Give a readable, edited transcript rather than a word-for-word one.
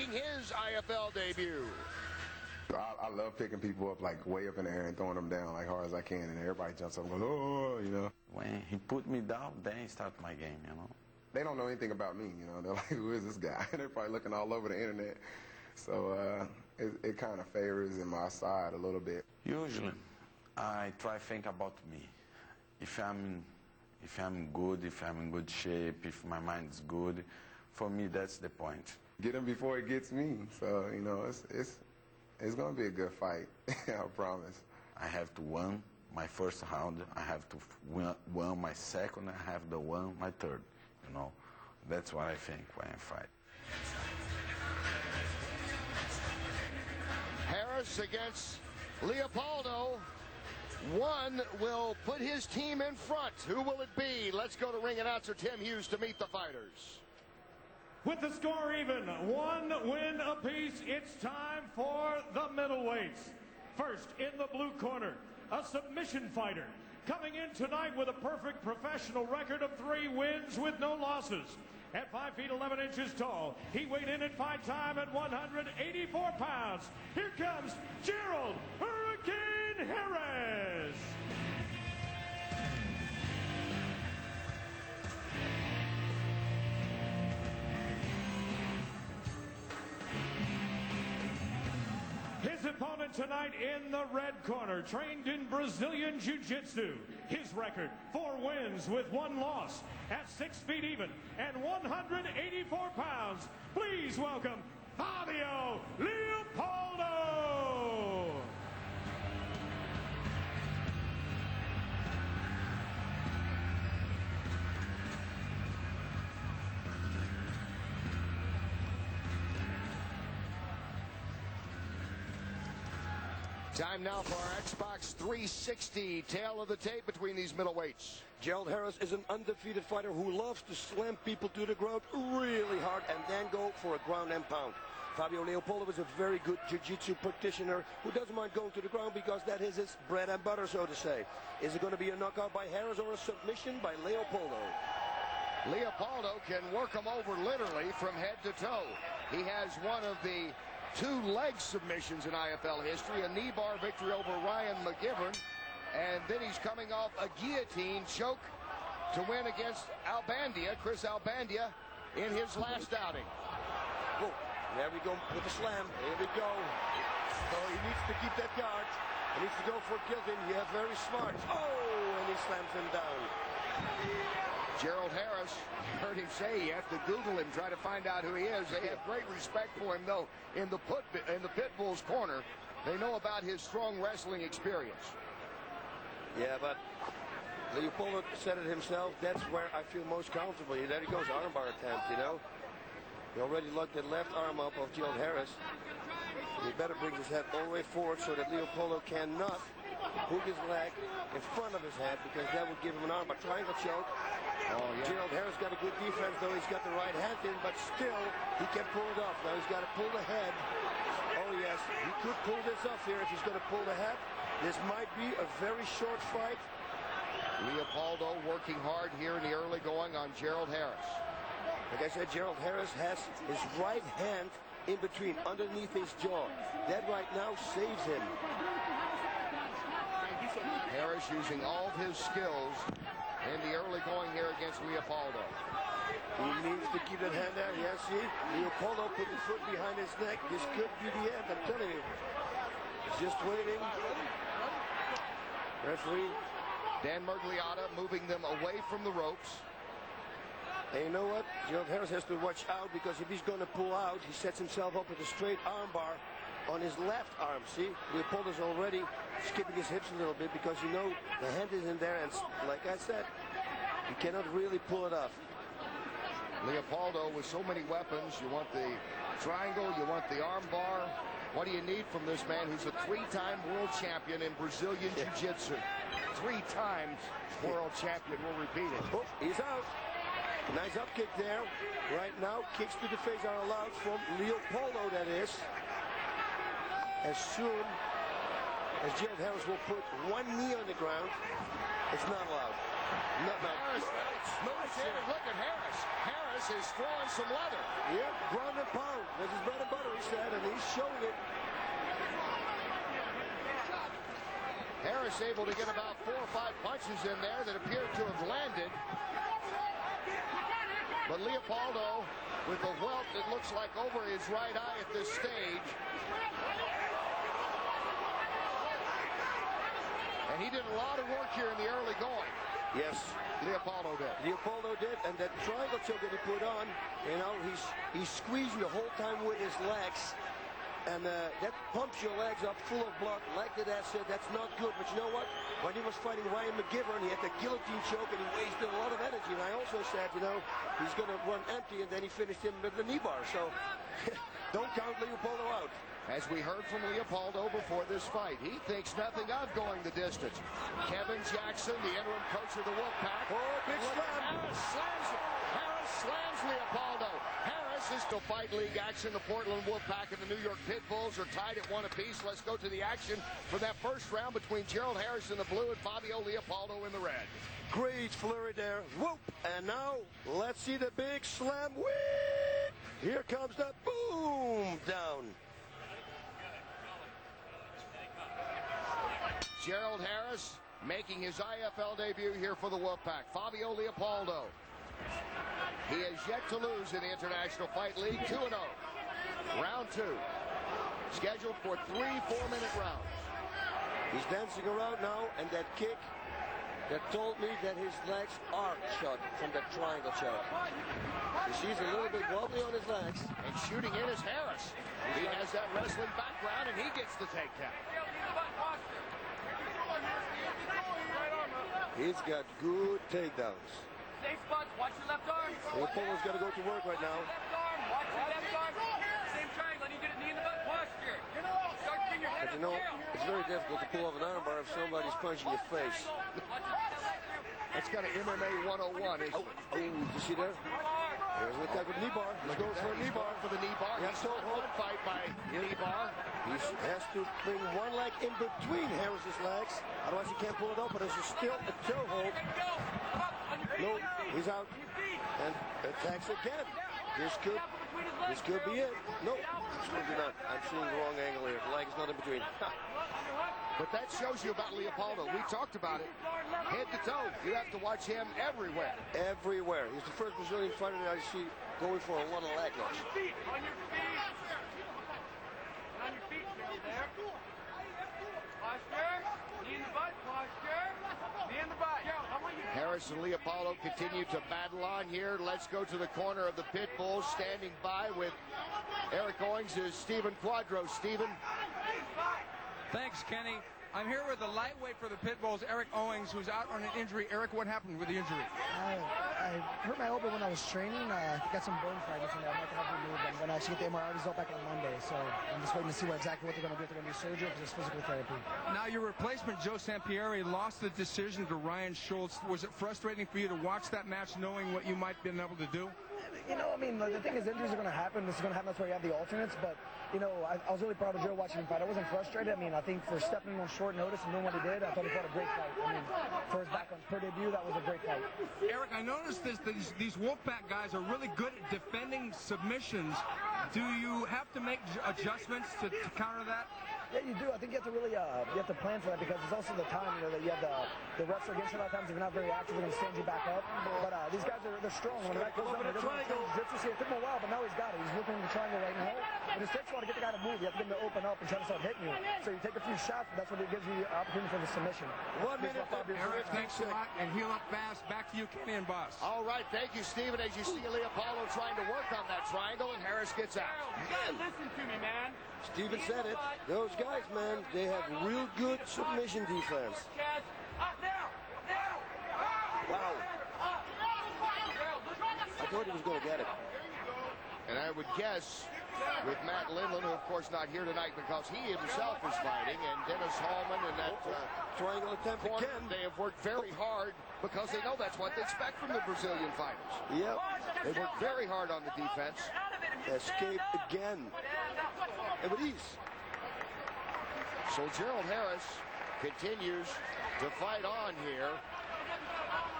making his IFL debut. I love picking people up like way up in the air and throwing them down like hard as I can, and everybody jumps up and goes, oh, you know. When he put me down, then I start my game, you know. They don't know anything about me, you know. They're like, who is this guy? They're probably looking all over the internet. So it kind of favors in my side a little bit. Usually, I try to think about me. If I'm good, if I'm in good shape, if my mind is good, for me that's the point. Get him before he gets me. So you know, it's going to be a good fight. I promise. I have to win my first round. I have to win my second. I have to win my third. You know, that's what I think when I fight. Harris against Leopoldo. One will put his team in front. Who will it be? Let's go to ring announcer Tim Hughes to meet the fighters. With the score even, 1 win apiece, it's time for the middleweights. First, in the blue corner, a submission fighter. Coming in tonight with a perfect professional record of 3 wins with no losses. At 5 feet 11 inches tall, he weighed in at fight time at 184 pounds. Here comes Gerald Hurricane Harris. His opponent tonight in the red corner, trained in Brazilian Jiu-Jitsu. His record, 4 wins with 1 loss. At 6 feet even and 184 pounds, please welcome Fabio Leopoldo. Time now for our Xbox 360 tail of the tape between these middleweights. Gerald Harris is an undefeated fighter who loves to slam people to the ground really hard and then go for a ground and pound. Fabio Leopoldo is a very good jiu-jitsu practitioner who doesn't mind going to the ground because that is his bread and butter, so to say. Is it going to be a knockout by Harris or a submission by Leopoldo? Leopoldo can work him over literally from head to toe. He has one of the 2 leg submissions in IFL history, a knee bar victory over Ryan McGivern, and then he's coming off a guillotine choke to win against Chris Albandia, in his last outing. Oh, there we go with the slam. Here we go. So he needs to keep that guard. He needs to go for guillotine. Yeah, very smart. Oh, and he slams him down. Gerald Harris, heard him say you have to Google him, try to find out who he is. They have great respect for him, though, in the Pitbull's corner. They know about his strong wrestling experience. Yeah, but Leopoldo said it himself. That's where I feel most comfortable. There he goes, armbar attempt, you know. He already lugged that left arm up of Gerald Harris. He better bring his head all the way forward so that Leopoldo cannot hook his leg in front of his head, because that would give him an armbar. Triangle choke. Oh, yeah. Gerald Harris got a good defense, though. He's got the right hand in, but still, he can pull it off. Now he's got to pull the head. Oh, yes, he could pull this off here if he's going to pull the head. This might be a very short fight. Leopoldo working hard here in the early going on Gerald Harris. Like I said, Gerald Harris has his right hand in between, underneath his jaw. That right now saves him. Harris using all of his skills in the early going here against Leopoldo. He needs to keep that hand there. Yes, see? Leopoldo put the foot behind his neck. This could be the end, I'm telling you. He's just waiting. Referee. Dan Mergliotta moving them away from the ropes. And you know what? Gerald Harris has to watch out, because if he's going to pull out, he sets himself up with a straight armbar on his left arm. See? Leopoldo's already skipping his hips a little bit, because you know the hand is in there, and like I said, he cannot really pull it off. Leopoldo with so many weapons. You want the triangle, you want the arm bar. What do you need from this man who's a 3-time world champion in Brazilian Jiu-Jitsu? 3 times world champion, we'll repeat it. Oh, he's out. Nice up kick there. Right now, kicks to the face are allowed from Leopoldo, that is. As soon as Gerald Harris will put 1 knee on the ground, it's not allowed. Not Harris moves in, and look at Harris. Harris is throwing some leather. Yeah, ground and pound. That's his bread and butter. said, and he's showing it. Harris able to get about 4 or 5 punches in there that appeared to have landed. But Leopoldo, with the welt, it looks like over his right eye at this stage. And he did a lot of work here in the early going. Yes, Leopoldo did. Leopoldo did, and that triangle choke that he put on, you know, he's squeezing the whole time with his legs. And that pumps your legs up full of blood. Like that said, that's not good. But you know what? When he was fighting Ryan McGivern, he had the guillotine choke and he wasted a lot of energy. And I also said, you know, he's going to run empty, and then he finished him with the knee bar. So don't count Leopoldo out. As we heard from Leopoldo before this fight, he thinks nothing of going the distance. Kevin Jackson, the interim coach of the Wolfpack. Oh, big slam. Harris slams Leopoldo. Harris is to Fight League action. The Portland Wolfpack and the New York Pit Bulls are tied at 1 apiece. Let's go to the action for that first round between Gerald Harris in the blue and Fabio Leopoldo in the red. Great flurry there. Whoop. And now let's see the big slam. Whee! Here comes the boom down. Gerald Harris making his IFL debut here for the Wolfpack. Fabio Leopoldo. He has yet to lose in the International Fight League, 2-0. Round 2. Scheduled for 3 4-minute rounds. He's dancing around now, and that kick that told me that his legs are shut from that triangle choke. You see he's a little bit wobbly on his legs. And shooting in is Harris. He has that wrestling background, and he gets the takedown. He's got good takedowns. Safe spots, watch your left arm. Leopoldo's got to go to work right now. Left arm, watch your left arm. Same triangle, you get a knee in the butt posture. Start to bring your head But you up, know, tail. it's very difficult to pull off an armbar if somebody's punching your face. That's got an MMA 101, isn't it? Oh, you see there? There's an attack with knee bar. He goes for a knee bar. For the knee bar. Yeah, He's so still one fight by knee bar. He has to bring one leg in between Harris's legs. Otherwise, he can't pull it up, but there's still a toe hold. No, he's out. And attacks again. This could be it. No, absolutely not. I'm seeing the wrong angle here. The leg is not in between. But that shows you about Leopoldo. We talked about it. Head to toe. You have to watch him everywhere. Everywhere. He's the first Brazilian fighter that I see going for a lot of leg locks. On your feet. On your feet, Gerald, there. Posture. Knee in the butt. Posture. Knee in the butt. Gerald, I want you to... Harris and Leopoldo continue to battle on here. Let's go to the corner of the Pit Bulls. Standing by with Eric Owings is Stephen Quadros. Stephen. Thanks, Kenny. I'm here with the lightweight for the Pit Bulls, Eric Owings, who's out on an injury. Eric, what happened with the injury? I hurt my elbow when I was training. I got some bone fragments in there. I'm not going to have to remove them. I'm going to actually get the MRI result back on Monday. So I'm just waiting to see exactly what they're going to do. If they're going to do surgery or if it's physical therapy. Now, your replacement, Joe Sampieri, lost the decision to Ryan Schultz. Was it frustrating for you to watch that match knowing what you might have been able to do? You know, I mean, the thing is, injuries are going to happen. This is going to happen. That's why you have the alternates. But, you know, I was really proud of Joe watching him fight. I wasn't frustrated. I mean, I think for stepping in on short notice and doing what he did, I thought he fought a great fight. I mean, for his back on per debut, that was a great fight. Eric, I noticed these Wolfpack guys are really good at defending submissions. Do you have to make adjustments to counter that? Yeah, you do. I think you have to really you have to plan for that because it's also the time, you know, that you have the refs are against you a lot of times. If you're not very active, they're going to stand you back up. But these guys they're strong. When the guy goes down, they're going to jiu-jitsu. See, it took him a while, but now he's got it. He's working the triangle right now. But it takes a while to get the guy to move. You have to get him to open up and try to start hitting you. So you take a few shots, but that's what it gives you the opportunity for the submission. 1 minute. Eric, thanks a lot, and heal up fast. Back to you, Kenny and Boss. All right, thank you, Stephen. As you see Leopoldo trying to work on that triangle, and Harris gets out. Listen to me, man. Steven said it. Those guys, man, they have real good submission defense. Wow. I thought he was going to get it. And I would guess with Matt Lindland, who of course not here tonight because he himself is fighting, and Dennis Hallman and that Triangle attempt corner, again. they have worked very hard because they know that's what they expect from the Brazilian fighters. Yep. They work very hard on the defense. Escape again. And with ease. So Gerald Harris continues to fight on here.